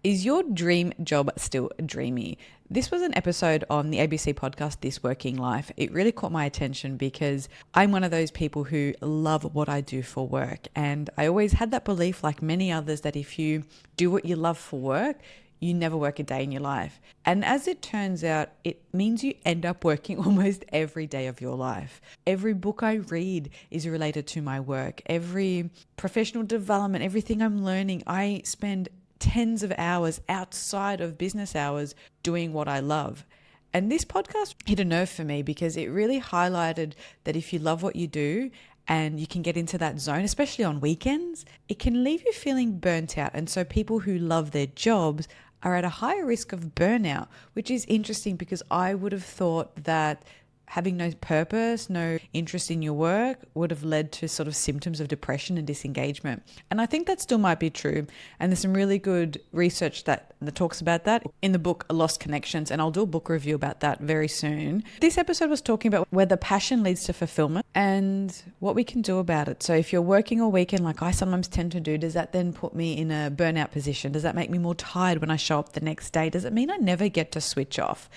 Is your dream job still dreamy? This was an episode on the ABC podcast, This Working Life. It really caught my attention because I'm one of those people who love what I do for work. And I always had that belief, like many others, that if you do what you love for work, you never work a day in your life. And as it turns out, it means you end up working almost every day of your life. Every book I read is related to my work. Every professional development, everything I'm learning, I spend tens of hours outside of business hours doing what I love. And this podcast hit a nerve for me because it really highlighted that if you love what you do and you can get into that zone, especially on weekends, it can leave you feeling burnt out. And so people who love their jobs are at a higher risk of burnout, which is interesting because I would have thought that having no purpose, no interest in your work would have led to sort of symptoms of depression and disengagement. And I think that still might be true. And there's some really good research that talks about that in the book Lost Connections. And I'll do a book review about that very soon. This episode was talking about whether passion leads to fulfillment and what we can do about it. So if you're working all weekend, like I sometimes tend to do, does that then put me in a burnout position? Does that make me more tired when I show up the next day? Does it mean I never get to switch off?